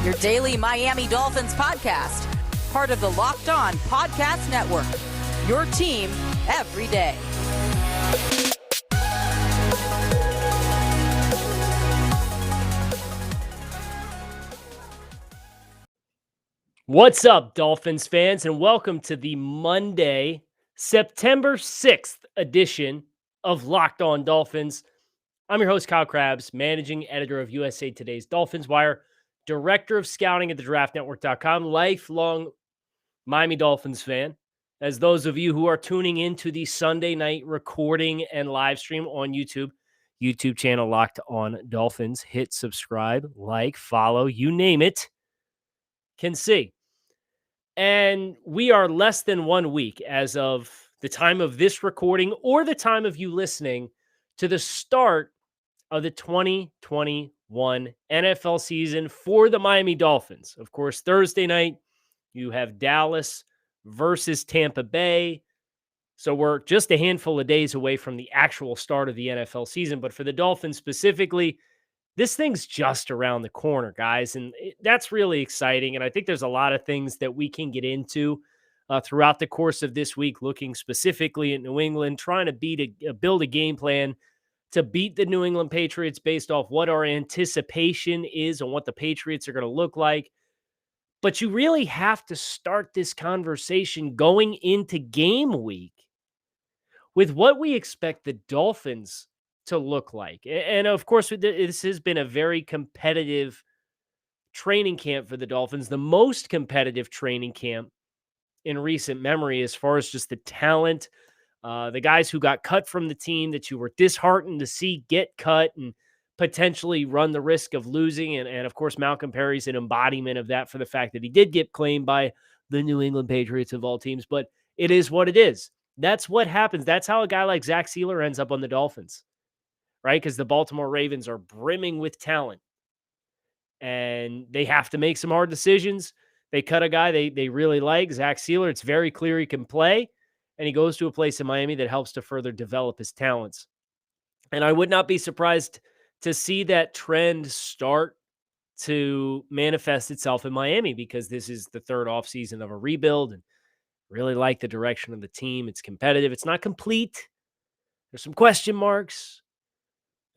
your daily Miami Dolphins podcast, part of the Locked On Podcast Network, your team every day. What's up, Dolphins fans, and welcome to the Monday, September 6th edition of Locked On Dolphins. I'm your host, Kyle Krabs, managing editor of USA Today's Dolphins Wire, director of scouting at the DraftNetwork.com, lifelong Miami Dolphins fan. As those of you who are tuning into the Sunday night recording and live stream on YouTube channel Locked On Dolphins, hit subscribe, like, follow, you name it, can see. And we are less than 1 week as of the time of this recording or the time of you listening to the start of the 2021 NFL season for the Miami Dolphins. Of course, Thursday night, you have Dallas versus Tampa Bay. So we're just a handful of days away from the actual start of the NFL season. But for the Dolphins specifically, this thing's just around the corner, guys, and that's really exciting. And I think there's a lot of things that we can get into throughout the course of this week, looking specifically at New England, trying to build a game plan to beat the New England Patriots based off what our anticipation is on what the Patriots are going to look like. But you really have to start this conversation going into game week with what we expect the Dolphins to look like. And of course, this has been a very competitive training camp for the Dolphins, the most competitive training camp in recent memory as far as just the talent, the guys who got cut from the team that you were disheartened to see get cut and potentially run the risk of losing. And of course, Malcolm Perry's an embodiment of that for the fact that he did get claimed by the New England Patriots of all teams, but it is what it is. That's what happens. That's how a guy like Zach Sealer ends up on the Dolphins. Right? Because the Baltimore Ravens are brimming with talent and they have to make some hard decisions. They cut a guy they really like, Zach Sealer. It's very clear he can play, and he goes to a place in Miami that helps to further develop his talents. And I would not be surprised to see that trend start to manifest itself in Miami because this is the third offseason of a rebuild and really like the direction of the team. It's competitive. It's not complete. There's some question marks.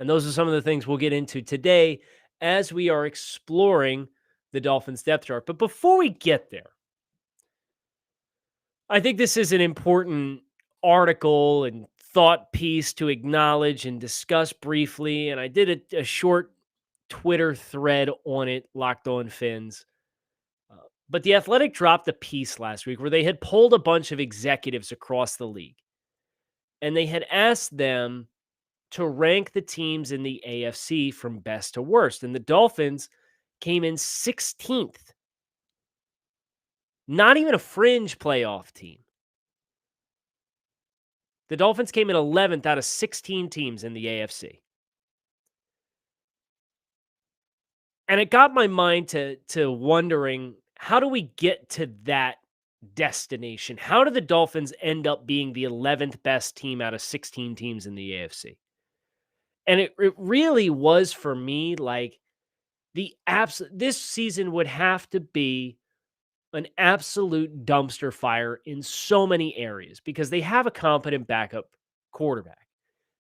And those are some of the things we'll get into today as we are exploring the Dolphins depth chart. But before we get there, I think this is an important article and thought piece to acknowledge and discuss briefly. And I did a short Twitter thread on it, Locked On Fins. But The Athletic dropped a piece last week where they had polled a bunch of executives across the league. And they had asked them to rank the teams in the AFC from best to worst. And the Dolphins came in 16th. Not even a fringe playoff team. The Dolphins came in 11th out of 16 teams in the AFC. And it got my mind to wondering, how do we get to that destination? How do the Dolphins end up being the 11th best team out of 16 teams in the AFC? And it really was for me like this season would have to be an absolute dumpster fire in so many areas because they have a competent backup quarterback.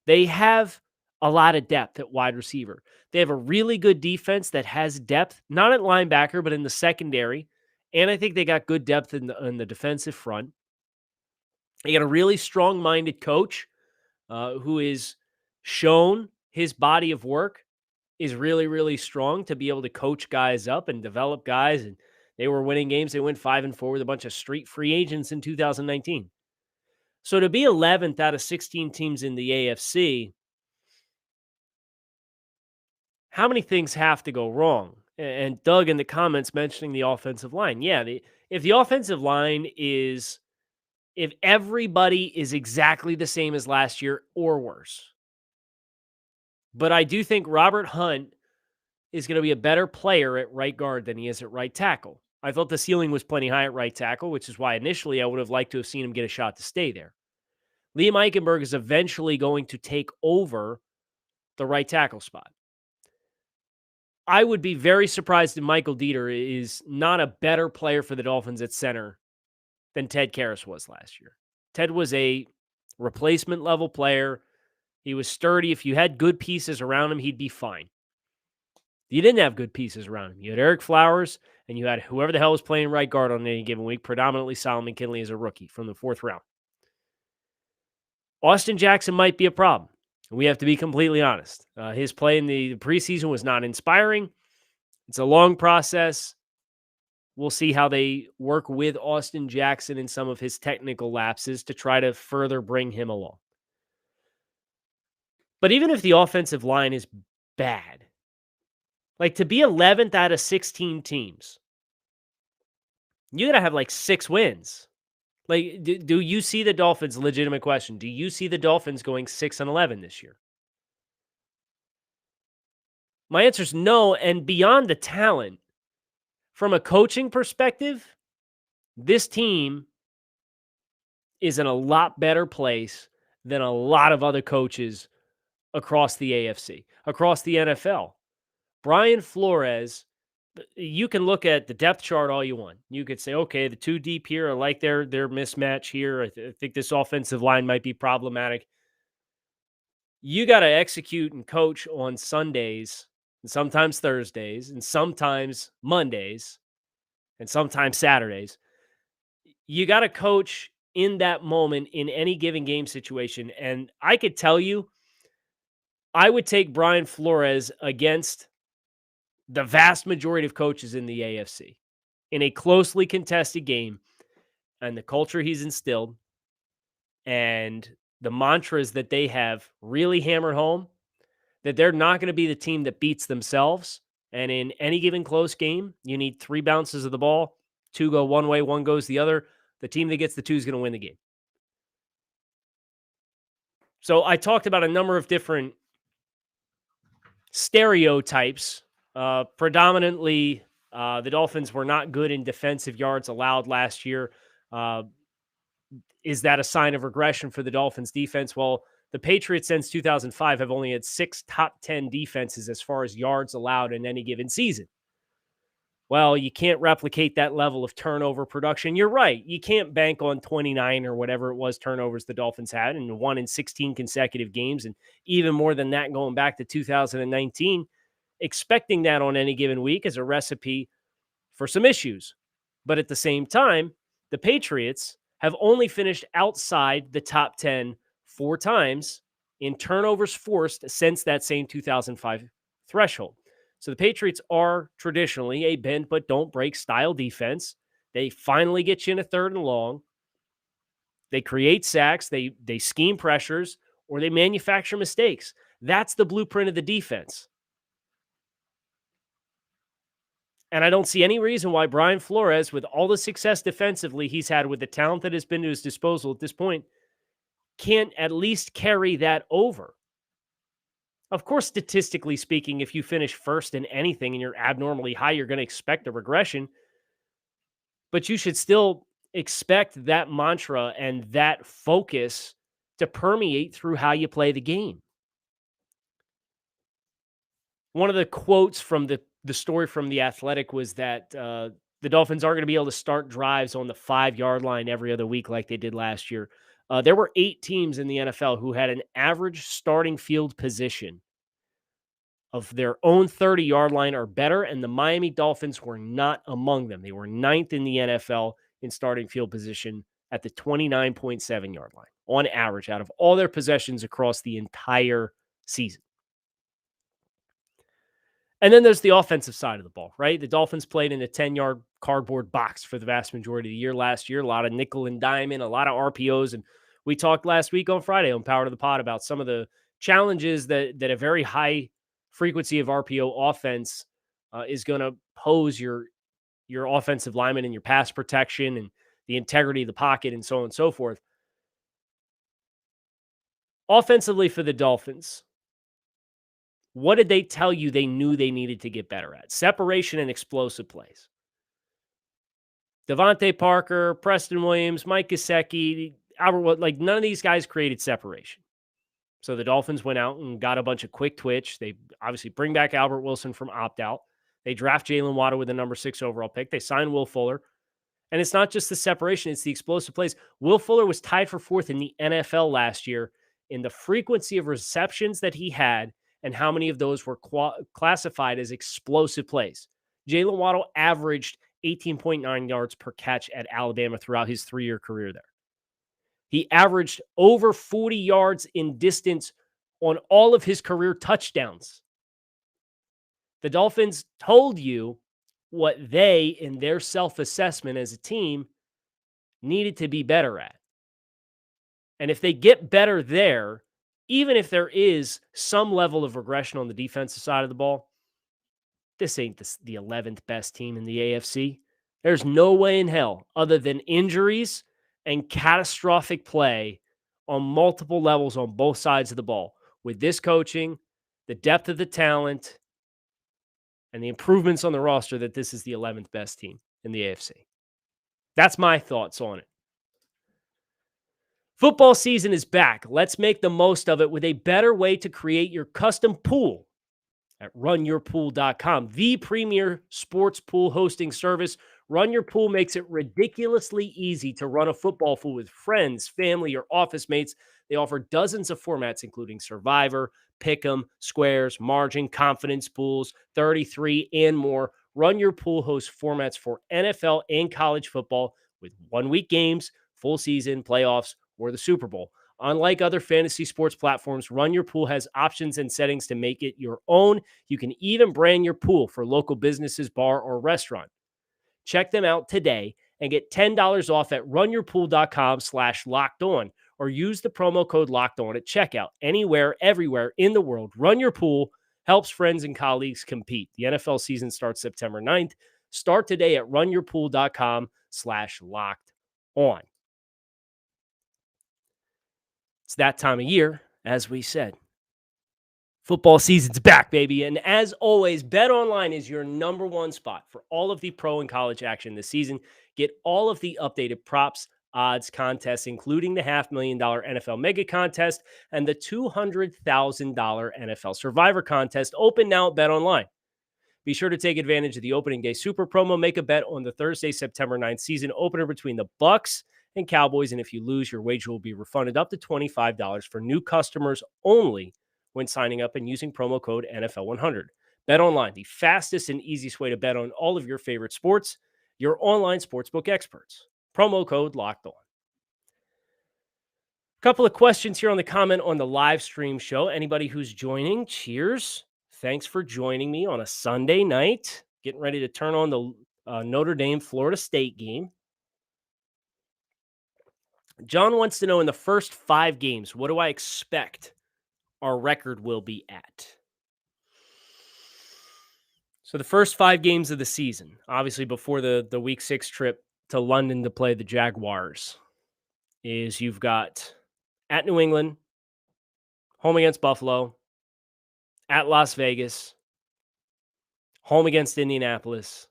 They have a lot of depth at wide receiver. They have a really good defense that has depth, not at linebacker, but in the secondary. And I think they got good depth in the defensive front. They got a really strong-minded coach who is shown his body of work is really, really strong to be able to coach guys up and develop guys. And they were winning games. They went 5-4 with a bunch of street free agents in 2019. So to be 11th out of 16 teams in the AFC, how many things have to go wrong? And Doug in the comments mentioning the offensive line. Yeah, if the offensive line is, if everybody is exactly the same as last year or worse. But I do think Robert Hunt is going to be a better player at right guard than he is at right tackle. I thought the ceiling was plenty high at right tackle, which is why initially I would have liked to have seen him get a shot to stay there. Liam Eichenberg is eventually going to take over the right tackle spot. I would be very surprised if Michael Dieter is not a better player for the Dolphins at center than Ted Karras was last year. Ted was a replacement level player. He was sturdy. If you had good pieces around him, he'd be fine. You didn't have good pieces around him. You had Eric Flowers, and you had whoever the hell was playing right guard on any given week, predominantly Solomon Kinley as a rookie from the 4th round. Austin Jackson might be a problem. We have to be completely honest. His play in the preseason was not inspiring. It's a long process. We'll see how they work with Austin Jackson in some of his technical lapses to try to further bring him along. But even if the offensive line is bad, like to be 11th out of 16 teams, you got to have like 6 wins. Like, do you see the Dolphins, legitimate question, do you see the Dolphins going 6-11 this year? My answer is no. And beyond the talent, from a coaching perspective, this team is in a lot better place than a lot of other coaches across the AFC, across the NFL. Brian Flores, you can look at the depth chart all you want. You could say, okay, the 2 deep here, I like their mismatch here. I think this offensive line might be problematic. You got to execute and coach on Sundays, and sometimes Thursdays, and sometimes Mondays, and sometimes Saturdays. You got to coach in that moment in any given game situation. And I could tell you, I would take Brian Flores against the vast majority of coaches in the AFC in a closely contested game, and the culture he's instilled and the mantras that they have really hammered home, that they're not going to be the team that beats themselves. And in any given close game, you need 3 bounces of the ball, 2 go one way, 1 goes the other. The team that gets the 2 is going to win the game. So I talked about a number of different stereotypes. Predominantly, the Dolphins were not good in defensive yards allowed last year. Is that a sign of regression for the Dolphins defense? Well, the Patriots since 2005 have only had 6 top 10 defenses as far as yards allowed in any given season. Well, you can't replicate that level of turnover production. You're right. You can't bank on 29 or whatever it was turnovers the Dolphins had and won in 16 consecutive games, and even more than that going back to 2019. Expecting that on any given week is a recipe for some issues. But at the same time, the Patriots have only finished outside the top 10 4 times in turnovers forced since that same 2005 threshold. So the Patriots are traditionally a bend but don't break style defense. They finally get you in a 3rd and long. They create sacks, they scheme pressures, or they manufacture mistakes. That's the blueprint of the defense. And I don't see any reason why Brian Flores, with all the success defensively he's had with the talent that has been to his disposal at this point, can't at least carry that over. Of course, statistically speaking, if you finish first in anything and you're abnormally high, you're going to expect a regression. But you should still expect that mantra and that focus to permeate through how you play the game. One of the quotes from the story from The Athletic was that the Dolphins aren't going to be able to start drives on the 5-yard line every other week like they did last year. There were 8 teams in the NFL who had an average starting field position of their own 30-yard line or better, and the Miami Dolphins were not among them. They were 9th in the NFL in starting field position at the 29.7-yard line on average out of all their possessions across the entire season. And then there's the offensive side of the ball, right? The Dolphins played in a 10-yard cardboard box for the vast majority of the year last year. A lot of nickel and diamond, a lot of RPOs. And we talked last week on Friday on Power to the Pod about some of the challenges that a very high frequency of RPO offense is going to pose your offensive lineman and your pass protection and the integrity of the pocket and so on and so forth. Offensively for the Dolphins, what did they tell you they knew they needed to get better at? Separation and explosive plays. Devontae Parker, Preston Williams, Mike Gesicki, Albert Wood, like none of these guys created separation. So the Dolphins went out and got a bunch of quick twitch. They obviously bring back Albert Wilson from opt-out. They draft Jalen Waddle with the number 6 overall pick. They sign Will Fuller. And it's not just the separation, it's the explosive plays. Will Fuller was tied for 4th in the NFL last year in the frequency of receptions that he had and how many of those were classified as explosive plays. Jalen Waddle averaged 18.9 yards per catch at Alabama throughout his 3-year career there. He averaged over 40 yards in distance on all of his career touchdowns. The Dolphins told you what they, in their self-assessment as a team, needed to be better at. And if they get better there, even if there is some level of regression on the defensive side of the ball, this ain't the 11th best team in the AFC. There's no way in hell, other than injuries and catastrophic play on multiple levels on both sides of the ball. With this coaching, the depth of the talent, and the improvements on the roster, that this is the 11th best team in the AFC. That's my thoughts on it. Football season is back. Let's make the most of it with a better way to create your custom pool at runyourpool.com, the premier sports pool hosting service. Run Your Pool makes it ridiculously easy to run a football pool with friends, family, or office mates. They offer dozens of formats, including Survivor, Pick'em, Squares, Margin, Confidence Pools, 33, and more. Run Your Pool hosts formats for NFL and college football with 1-week games, full season, playoffs, or the Super Bowl. Unlike other fantasy sports platforms, Run Your Pool has options and settings to make it your own. You can even brand your pool for local businesses, bar, or restaurant. Check them out today and get $10 off at runyourpool.com/lockedon or use the promo code LOCKEDON at checkout. Anywhere, everywhere in the world, Run Your Pool helps friends and colleagues compete. The NFL season starts September 9th. Start today at runyourpool.com/lockedon. It's that time of year, as we said. Football season's back, baby. And as always, BetOnline is your number one spot for all of the pro and college action this season. Get all of the updated props, odds, contests, including the $500,000 NFL Mega Contest and the $200,000 NFL Survivor Contest, open now at BetOnline. Be sure to take advantage of the opening day super promo. Make a bet on the Thursday, September 9th season opener between the Bucs and Cowboys. And if you lose, your wager will be refunded up to $25 for new customers only when signing up and using promo code NFL100. BetOnline, the fastest and easiest way to bet on all of your favorite sports. Your online sportsbook experts. Promo code Locked On. A couple of questions here on the comment on the live stream show. Anybody who's joining, cheers. Thanks for joining me on a Sunday night. Getting ready to turn on the Notre Dame Florida State game. John wants to know, in the first 5 games, what do I expect our record will be at? So the first 5 games of the season, obviously before the week 6 trip to London to play the Jaguars, is you've got at New England, home against Buffalo, at Las Vegas, home against Indianapolis,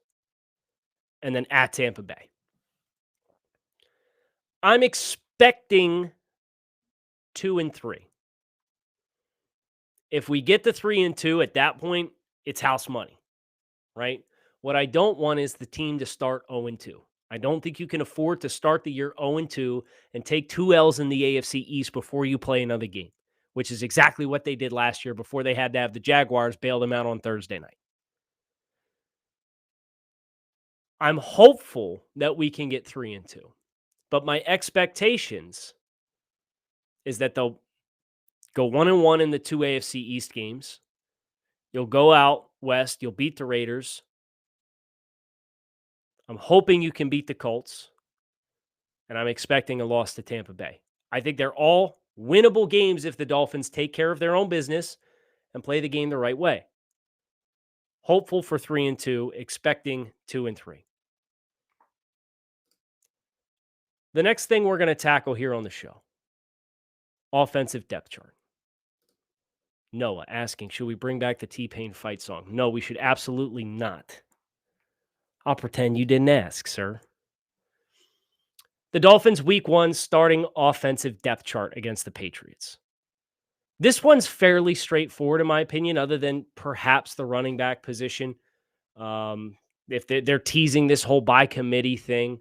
and then at Tampa Bay. I'm expecting 2-3. If we get the 3-2 at that point, it's house money, right? What I don't want is the team to start 0-2. I don't think you can afford to start the year 0-2 and take 2 L's in the AFC East before you play another game, which is exactly what they did last year before they had to have the Jaguars bail them out on Thursday night. I'm hopeful that we can get 3-2, but my expectations is that they'll go 1-1 in the 2 AFC East games. You'll go out west. You'll beat the Raiders. I'm hoping you can beat the Colts. And I'm expecting a loss to Tampa Bay. I think they're all winnable games if the Dolphins take care of their own business and play the game the right way. Hopeful for 3-2, expecting 2-3. The next thing we're going to tackle here on the show, offensive depth chart. Noah asking, should we bring back the T-Pain fight song? No, we should absolutely not. I'll pretend you didn't ask, sir. The Dolphins' week 1 starting offensive depth chart against the Patriots. This one's fairly straightforward, in my opinion, other than perhaps the running back position. If they're teasing this whole by committee thing,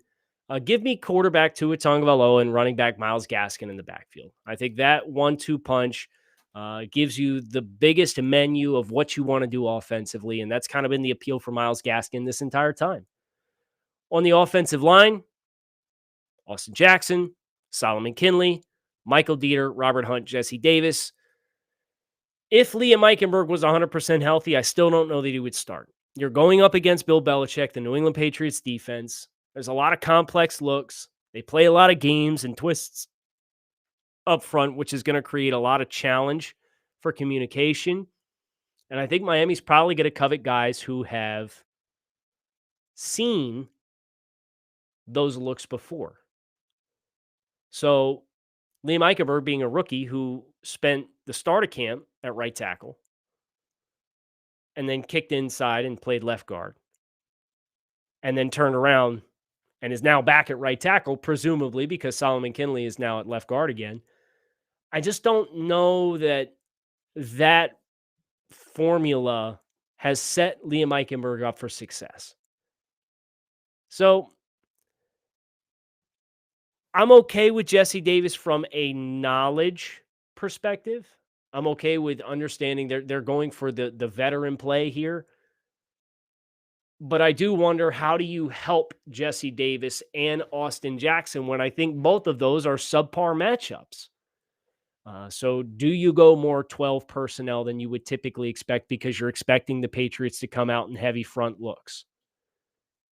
give me quarterback Tua Tagovailoa and running back Myles Gaskin in the backfield. I think that 1-2 punch gives you the biggest menu of what you want to do offensively, and that's kind of been the appeal for Myles Gaskin this entire time. On the offensive line, Austin Jackson, Solomon Kinley, Michael Dieter, Robert Hunt, Jesse Davis. If Liam Eichenberg was 100% healthy, I still don't know that he would start. You're going up against Bill Belichick, the New England Patriots defense. There's a lot of complex looks. They play a lot of games and twists up front, which is going to create a lot of challenge for communication. And I think Miami's probably going to covet guys who have seen those looks before. So Liam Eichenberg being a rookie who spent the start of camp at right tackle and then kicked inside and played left guard and then turned around and is now back at right tackle, presumably because Solomon Kinley is now at left guard again. I just don't know that that formula has set Liam Eichenberg up for success. So I'm okay with Jesse Davis from a knowledge perspective. I'm okay with understanding they're going for the veteran play here. But I do wonder, how do you help Jesse Davis and Austin Jackson when I think both of those are subpar matchups? So do you go more 12 personnel than you would typically expect because you're expecting the Patriots to come out in heavy front looks?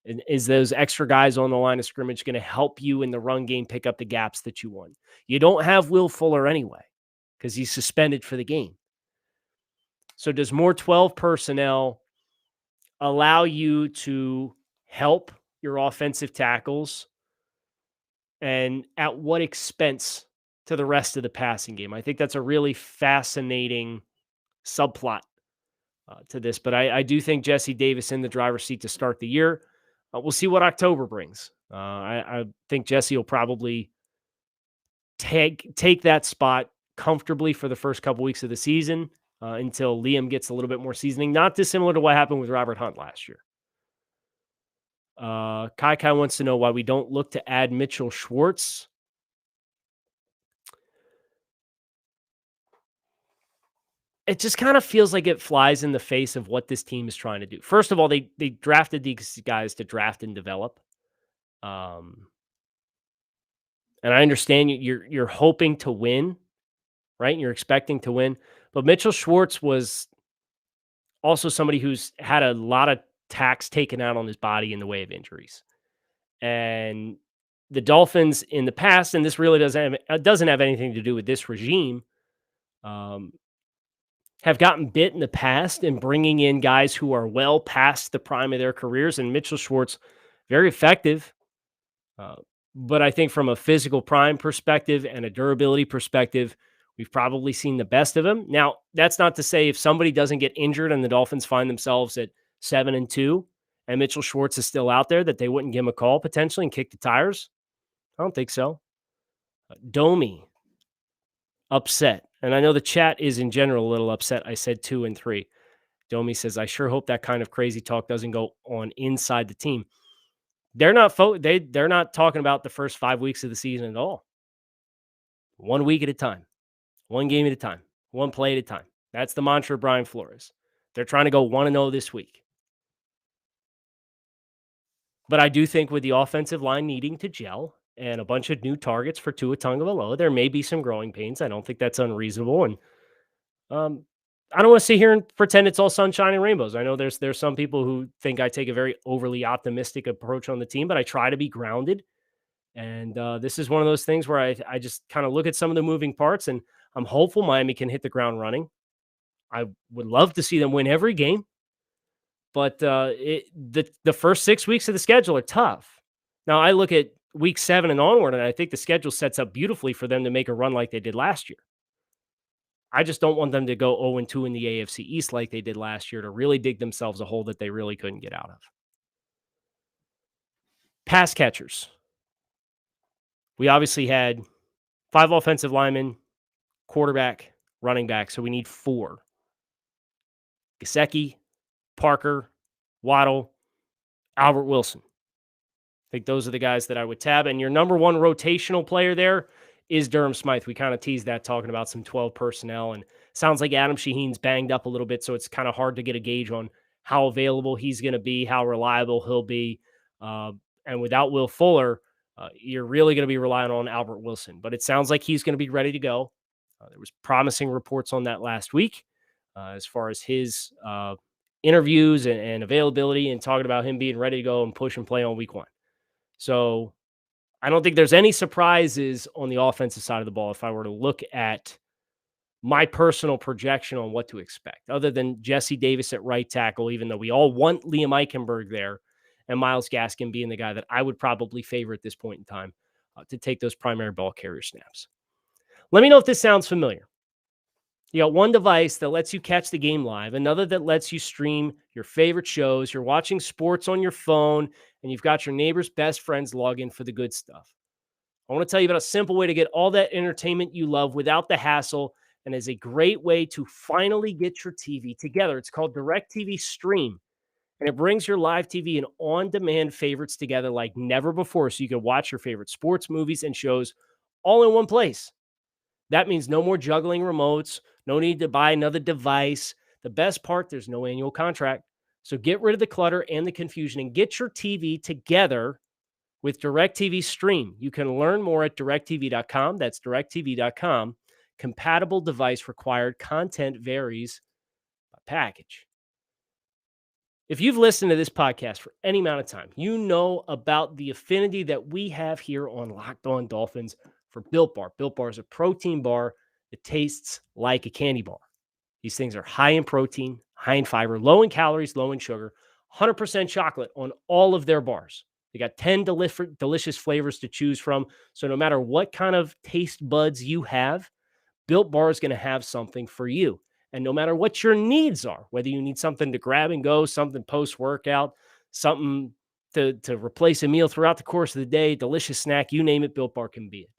And is those extra guys on the line of scrimmage going to help you in the run game pick up the gaps that you want? You don't have Will Fuller anyway because he's suspended for the game. So does more 12 personnel allow you to help your offensive tackles, and at what expense to the rest of the passing game? I think that's a really fascinating subplot to this, but I do think Jesse Davis in the driver's seat to start the year. We'll see what October brings. I think Jesse will probably take that spot comfortably for the first couple weeks of the season until Liam gets a little bit more seasoning, not dissimilar to what happened with Robert Hunt last year. Kai wants to know why we don't look to add Mitchell Schwartz. It just kind of feels like it flies in the face of what this team is trying to do. First of all, they drafted these guys to draft and develop. And I understand you're hoping to win, right? You're expecting to win. But Mitchell Schwartz was also somebody who's had a lot of tax taken out on his body in the way of injuries. And the Dolphins in the past, and this really doesn't have anything to do with this regime, have gotten bit in the past in bringing in guys who are well past the prime of their careers. And Mitchell Schwartz, very effective. But I think from a physical prime perspective and a durability perspective, we've probably seen the best of him. Now, that's not to say if somebody doesn't get injured and the Dolphins find themselves at 7-2 and Mitchell Schwartz is still out there, that they wouldn't give him a call potentially and kick the tires. I don't think so. Domi, upset. And I know the chat is in general a little upset. I said 2 and 3. Domi says, I sure hope that kind of crazy talk doesn't go on inside the team. They're not they're not talking about the first 5 weeks of the season at all. 1 week at a time, 1 game at a time, 1 play at a time. That's the mantra of Brian Flores. They're trying to go 1-0 this week. But I do think with the offensive line needing to gel and a bunch of new targets for Tua Tagovailoa, there may be some growing pains. I don't think that's unreasonable. And I don't want to sit here and pretend it's all sunshine and rainbows. I know there's some people who think I take a very overly optimistic approach on the team, but I try to be grounded. And this is one of those things where I just kind of look at some of the moving parts, and I'm hopeful Miami can hit the ground running. I would love to see them win every game, but the first 6 weeks of the schedule are tough. Now, I look at week 7 and onward, and I think the schedule sets up beautifully for them to make a run like they did last year. I just don't want them to go 0-2 in the AFC East like they did last year to really dig themselves a hole that they really couldn't get out of. Pass catchers. We obviously had 5 offensive linemen, quarterback, running back. So we need 4. Gesicki, Parker, Waddle, Albert Wilson. I think those are the guys that I would tab. And your number 1 rotational player there is Durham Smythe. We kind of teased that talking about some 12 personnel. And sounds like Adam Shaheen's banged up a little bit, so it's kind of hard to get a gauge on how available he's going to be, how reliable he'll be. And without Will Fuller, you're really going to be relying on Albert Wilson. But it sounds like he's going to be ready to go. There was promising reports on that last week as far as his interviews and availability, and talking about him being ready to go and push and play on week 1. So I don't think there's any surprises on the offensive side of the ball if I were to look at my personal projection on what to expect, other than Jesse Davis at right tackle, even though we all want Liam Eichenberg there, and Myles Gaskin being the guy that I would probably favor at this point in time to take those primary ball carrier snaps. Let me know if this sounds familiar. You got one device that lets you catch the game live, another that lets you stream your favorite shows. You're watching sports on your phone, and you've got your neighbor's best friends log in for the good stuff. I want to tell you about a simple way to get all that entertainment you love without the hassle, and is a great way to finally get your TV together. It's called Directv Stream, and it brings your live TV and on-demand favorites together like never before, so you can watch your favorite sports, movies, and shows all in one place. That means no more juggling remotes, no need to buy another device. The best part, there's no annual contract. So get rid of the clutter and the confusion and get your TV together with DirecTV Stream. You can learn more at directv.com. That's directv.com. Compatible device required. Content varies by package. If you've listened to this podcast for any amount of time, you know about the affinity that we have here on Locked On Dolphins for Built Bar. Built Bar is a protein bar that tastes like a candy bar. These things are high in protein, high in fiber, low in calories, low in sugar, 100% chocolate on all of their bars. They got 10 delicious flavors to choose from. So no matter what kind of taste buds you have, Built Bar is going to have something for you. And no matter what your needs are, whether you need something to grab and go, something post-workout, something to replace a meal throughout the course of the day, delicious snack, you name it, Built Bar can be it.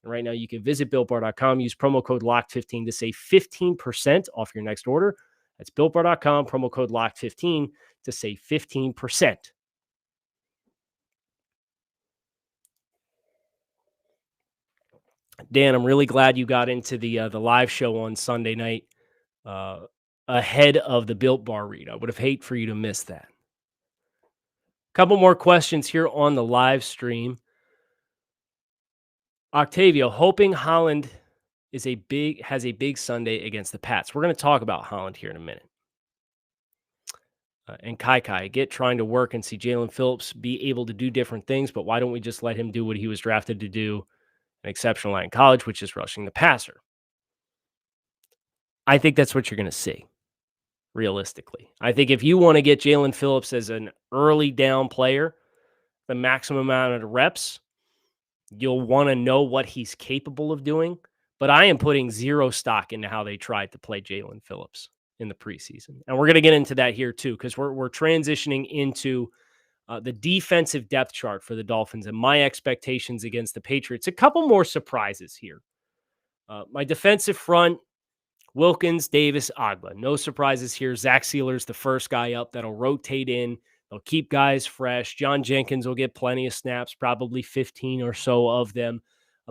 And right now you can visit BuiltBar.com, use promo code LOCKED15 to save 15% off your next order. That's BuiltBar.com, promo code LOCKED15 to save 15%. Dan, I'm really glad you got into the live show on Sunday night ahead of the Built Bar read. I would have hated for you to miss that. Couple more questions here on the live stream. Octavio, hoping Holland has a big Sunday against the Pats. We're going to talk about Holland here in a minute. And Kai, get trying to work and see Jalen Phillips be able to do different things, but why don't we just let him do what he was drafted to do, an exceptional in college, which is rushing the passer? I think that's what you're going to see, realistically. I think if you want to get Jalen Phillips as an early down player, the maximum amount of reps, you'll want to know what he's capable of doing. But I am putting zero stock into how they tried to play Jalen Phillips in the preseason. And we're going to get into that here too, because we're transitioning into the defensive depth chart for the Dolphins and my expectations against the Patriots. A couple more surprises here. My defensive front, Wilkins, Davis, Agba. No surprises here. Zach Sealer's the first guy up that'll rotate in. They'll keep guys fresh. John Jenkins will get plenty of snaps, probably 15 or so of them.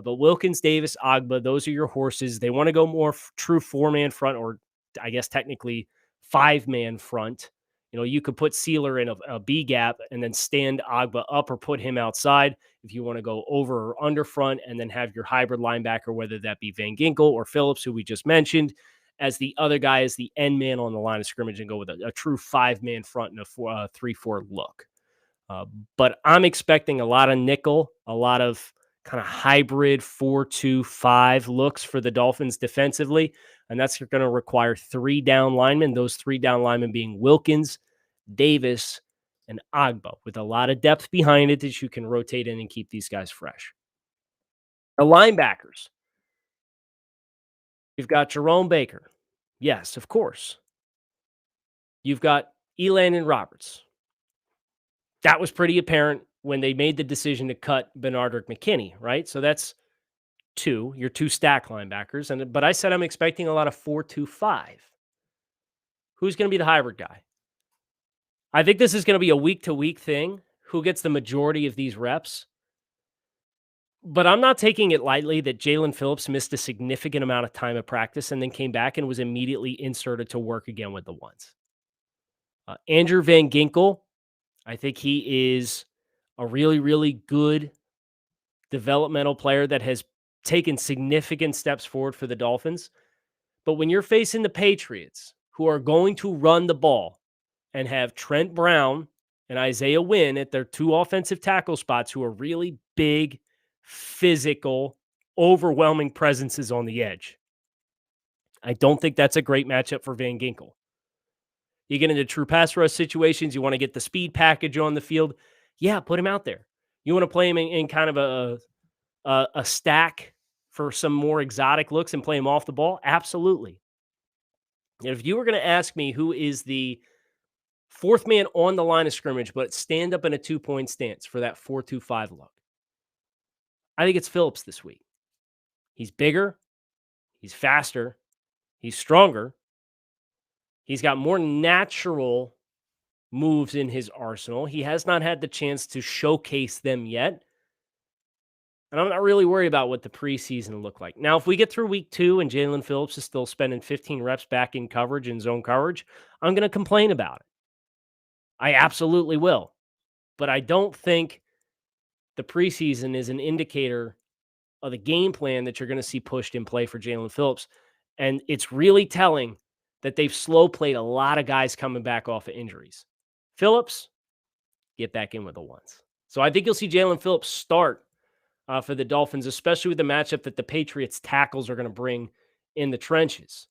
But Wilkins, Davis, Agba, those are your horses. They want to go more true 4-man front, or I guess technically 5-man front. You know, you could put Sealer in a B gap and then stand Agba up or put him outside if you want to go over or under front, and then have your hybrid linebacker, whether that be Van Ginkel or Phillips, who we just mentioned, as the other guy is the end man on the line of scrimmage, and go with a true 5-man front and a 3-4 look. But I'm expecting a lot of nickel, a lot of kind of hybrid 4-2-5 looks for the Dolphins defensively. And that's going to require 3 down linemen, those 3 down linemen being Wilkins, Davis, and Agba, with a lot of depth behind it that you can rotate in and keep these guys fresh. The linebackers. You've got Jerome Baker. Yes, of course. You've got Elandon Roberts. That was pretty apparent when they made the decision to cut Bernard McKinney, right? So that's 2, your 2 stack linebackers, but I said I'm expecting a lot of 4-2-5. Who's going to be the hybrid guy? I think this is going to be a week-to-week thing. Who gets the majority of these reps? But I'm not taking it lightly that Jalen Phillips missed a significant amount of time of practice and then came back and was immediately inserted to work again with the ones. Andrew Van Ginkel, I think he is a really, really good developmental player that has taken significant steps forward for the Dolphins. But when you're facing the Patriots, who are going to run the ball and have Trent Brown and Isaiah Wynn at their 2 offensive tackle spots, who are really big, physical, overwhelming presences on the edge, I don't think that's a great matchup for Van Ginkel. You get into true pass rush situations, you want to get the speed package on the field. Yeah, put him out there. You want to play him in kind of a stack for some more exotic looks and play him off the ball? Absolutely. And if you were going to ask me who is the 4th man on the line of scrimmage, but stand up in a 2-point stance for that 4-2-5 look, I think it's Phillips this week. He's bigger. He's faster. He's stronger. He's got more natural moves in his arsenal. He has not had the chance to showcase them yet. And I'm not really worried about what the preseason will look like. Now, if we get through week 2 and Jalen Phillips is still spending 15 reps back in coverage and zone coverage, I'm going to complain about it. I absolutely will. But I don't think the preseason is an indicator of the game plan that you're going to see pushed in play for Jalen Phillips. And it's really telling that they've slow played a lot of guys coming back off of injuries. Phillips, get back in with the ones. So I think you'll see Jalen Phillips start for the Dolphins, especially with the matchup that the Patriots tackles are going to bring in the trenches.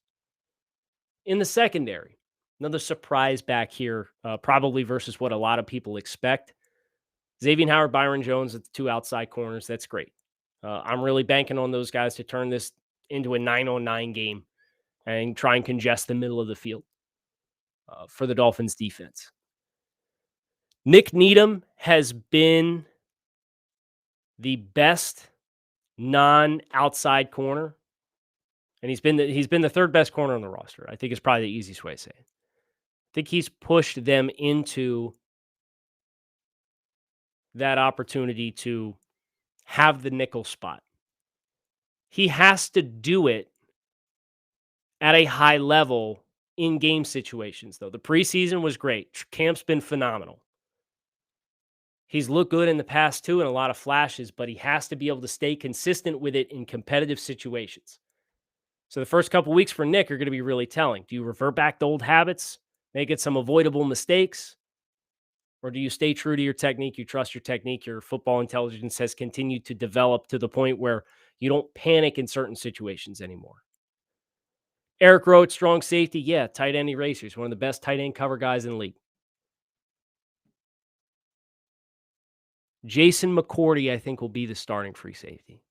In the secondary, another surprise back here, probably versus what a lot of people expect. Xavier Howard, Byron Jones at the 2 outside corners. That's great. I'm really banking on those guys to turn this into a 9-on-9 game and try and congest the middle of the field for the Dolphins defense. Nick Needham has been the best non-outside corner, and he's been the 3rd best corner on the roster. I think is probably the easiest way to say it. I think he's pushed them into that opportunity to have the nickel spot. He has to do it at a high level in game situations, though. The preseason was great. Camp's been phenomenal. He's looked good in the past, too, in a lot of flashes, but he has to be able to stay consistent with it in competitive situations. So the first couple weeks for Nick are going to be really telling. Do you revert back to old habits, make it some avoidable mistakes, or do you stay true to your technique? You trust your technique. Your football intelligence has continued to develop to the point where you don't panic in certain situations anymore. Eric Rowe, strong safety. Yeah, tight end eraser. He's one of the best tight end cover guys in the league. Jason Mccourty, I think, will be the starting free safety.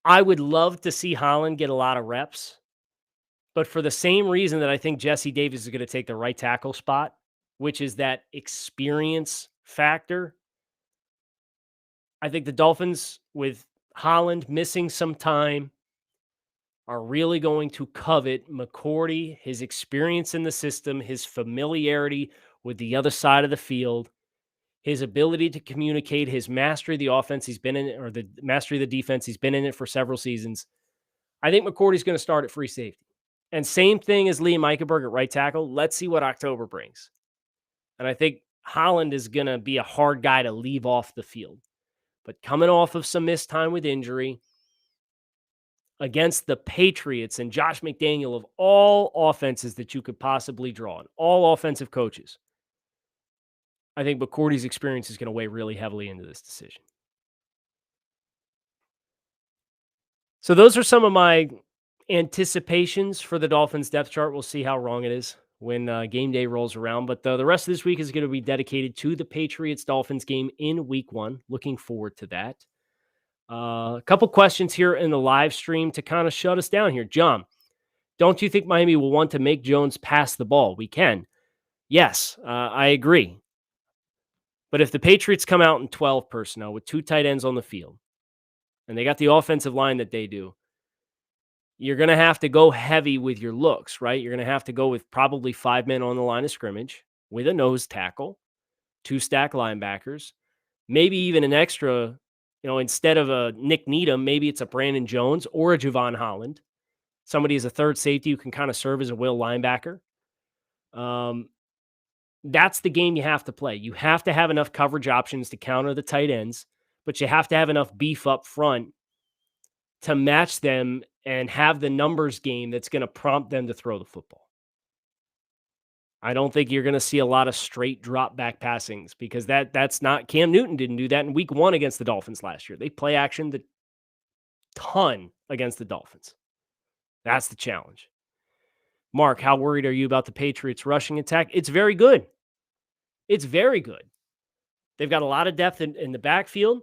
I would love to see Holland get a lot of reps, but for the same reason that I think Jesse Davis is going to take the right tackle spot, which is that experience factor, I think the Dolphins, with Holland missing some time, are really going to covet Mccourty, his experience in the system, his familiarity with the other side of the field, his ability to communicate, his mastery of the offense. He's been in it, or the mastery of the defense. He's been in it for several seasons. I think McCourty's going to start at free safety. And same thing as Liam Eichenberg at right tackle. Let's see what October brings. And I think Holland is going to be a hard guy to leave off the field. But coming off of some missed time with injury against the Patriots and Josh McDaniel, of all offenses that you could possibly draw on, all offensive coaches, I think McCourty's experience is going to weigh really heavily into this decision. So those are some of my anticipations for the Dolphins depth chart. We'll see how wrong it is when game day rolls around. But the rest of this week is going to be dedicated to the Patriots-Dolphins game in week 1. Looking forward to that. A couple questions here in the live stream to kind of shut us down here. John, don't you think Miami will want to make Jones pass the ball? We can. Yes, I agree. But if the Patriots come out in 12 personnel with 2 tight ends on the field, and they got the offensive line that they do, you're going to have to go heavy with your looks, right? You're going to have to go with probably 5 men on the line of scrimmage with a nose tackle, 2 stack linebackers, maybe even an extra, instead of a Nick Needham, maybe it's a Brandon Jones or a Javon Holland. Somebody as a third safety who can kind of serve as a will linebacker. That's the game you have to play. You have to have enough coverage options to counter the tight ends, but you have to have enough beef up front to match them and have the numbers game that's going to prompt them to throw the football. I don't think you're going to see a lot of straight drop back passings because that's not, Cam Newton didn't do that in week 1 against the Dolphins last year. They play action the ton against the Dolphins. That's the challenge. Mark, how worried are you about the Patriots rushing attack? It's very good. It's very good. They've got a lot of depth in the backfield.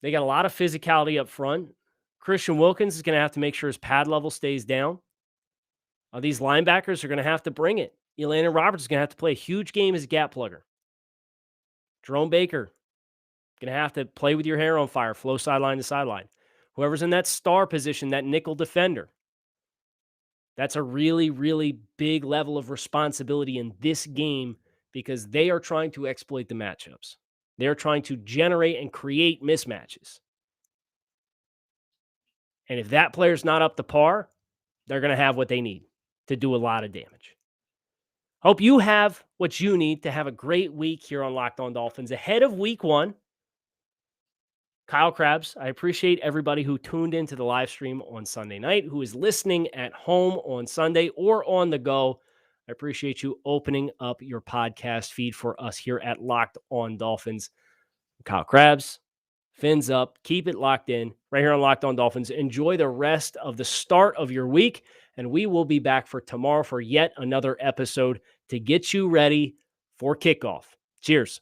They got a lot of physicality up front. Christian Wilkins is going to have to make sure his pad level stays down. These linebackers are going to have to bring it. Elandon Roberts is going to have to play a huge game as a gap plugger. Jerome Baker, going to have to play with your hair on fire, flow sideline to sideline. Whoever's in that star position, that nickel defender, that's a really, really big level of responsibility in this game because they are trying to exploit the matchups. They're trying to generate and create mismatches. And if that player's not up to par, they're going to have what they need to do a lot of damage. Hope you have what you need to have a great week here on Locked On Dolphins. Ahead of week 1, Kyle Krabs, I appreciate everybody who tuned into the live stream on Sunday night, who is listening at home on Sunday or on the go. I appreciate you opening up your podcast feed for us here at Locked On Dolphins. Kyle Krabs, fins up, keep it locked in right here on Locked On Dolphins. Enjoy the rest of the start of your week, and we will be back for tomorrow for yet another episode to get you ready for kickoff. Cheers.